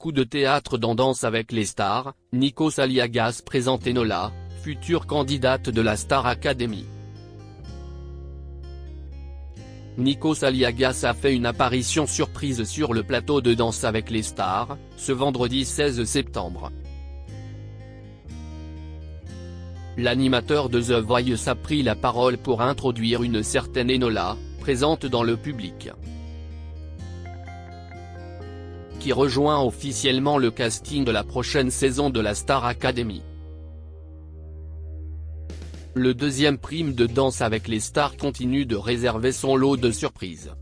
Coup de théâtre dans Danse avec les stars, Nikos Aliagas présente Enola, future candidate de la Star Academy. Nikos Aliagas a fait une apparition surprise sur le plateau de Danse avec les stars, ce vendredi 16 septembre. L'animateur de The Voice a pris la parole pour introduire une certaine Enola, présente dans le public, qui rejoint officiellement le casting de la prochaine saison de la Star Academy. Le deuxième prime de Danse avec les stars continue de réserver son lot de surprises.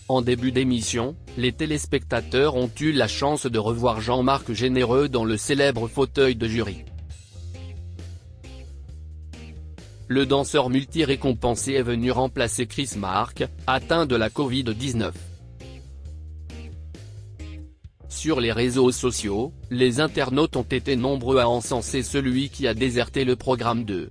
En début d'émission, les téléspectateurs ont eu la chance de revoir Jean-Marc Généreux dans le célèbre fauteuil de jury. Le danseur multi-récompensé est venu remplacer Chris Mark, atteint de la Covid-19. Sur les réseaux sociaux, les internautes ont été nombreux à encenser celui qui a déserté le programme 2.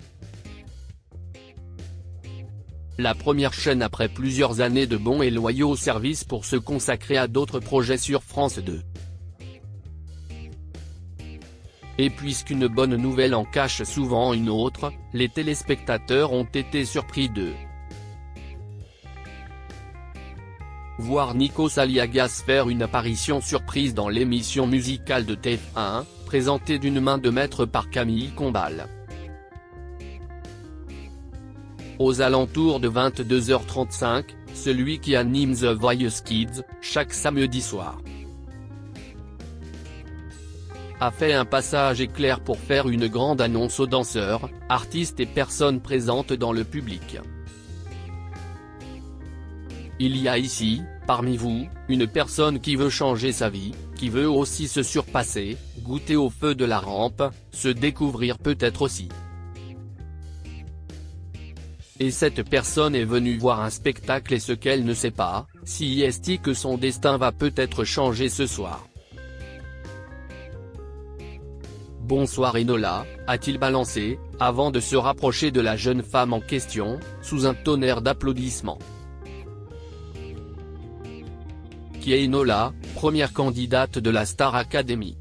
La première chaîne après plusieurs années de bons et loyaux services pour se consacrer à d'autres projets sur France 2. Et puisqu'une bonne nouvelle en cache souvent une autre, les téléspectateurs ont été surpris de voir Nikos Aliagas faire une apparition surprise dans l'émission musicale de TF1, présentée d'une main de maître par Camille Combal. Aux alentours de 22h35, celui qui anime The Voice Kids, chaque samedi soir, a fait un passage éclair pour faire une grande annonce aux danseurs, artistes et personnes présentes dans le public. Il y a ici, parmi vous, une personne qui veut changer sa vie, qui veut aussi se surpasser, goûter au feu de la rampe, se découvrir peut-être aussi. Et cette personne est venue voir un spectacle et ce qu'elle ne sait pas, si est que son destin va peut-être changer ce soir. Bonsoir Enola, a-t-il balancé, avant de se rapprocher de la jeune femme en question, sous un tonnerre d'applaudissements. Qui est Enola, première candidate de la Star Academy.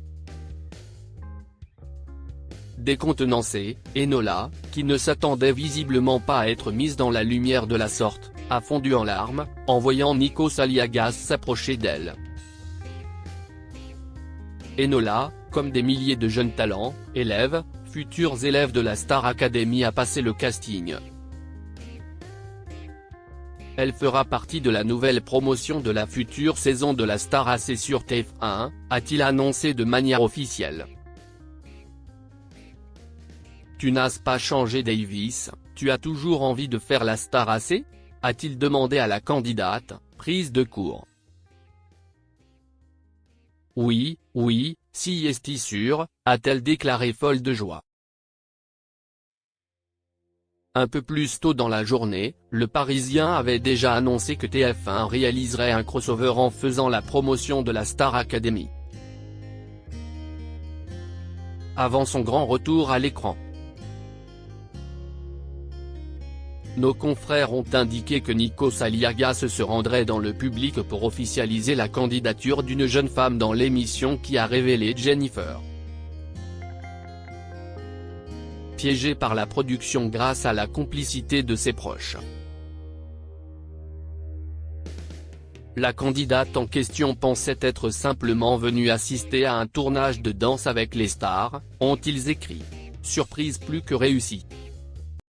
Décontenancée, Enola, qui ne s'attendait visiblement pas à être mise dans la lumière de la sorte, a fondu en larmes, en voyant Nikos Aliagas s'approcher d'elle. Enola, comme des milliers de jeunes talents, élèves, futurs élèves de la Star Academy a passé le casting. Elle fera partie de la nouvelle promotion de la future saison de la Star AC sur TF1, a-t-il annoncé de manière officielle. Tu n'as pas changé Davis, tu as toujours envie de faire la Star AC ? A-t-il demandé à la candidate, prise de court. Oui, si est sûr, a-t-elle déclaré folle de joie. Un peu plus tôt dans la journée, Le Parisien avait déjà annoncé que TF1 réaliserait un crossover en faisant la promotion de la Star Academy avant son grand retour à l'écran. Nos confrères ont indiqué que Nikos Aliagas se rendrait dans le public pour officialiser la candidature d'une jeune femme dans l'émission qui a révélé Jennifer. Piégée par la production grâce à la complicité de ses proches. La candidate en question pensait être simplement venue assister à un tournage de Danse avec les stars, ont-ils écrit. Surprise plus que réussie.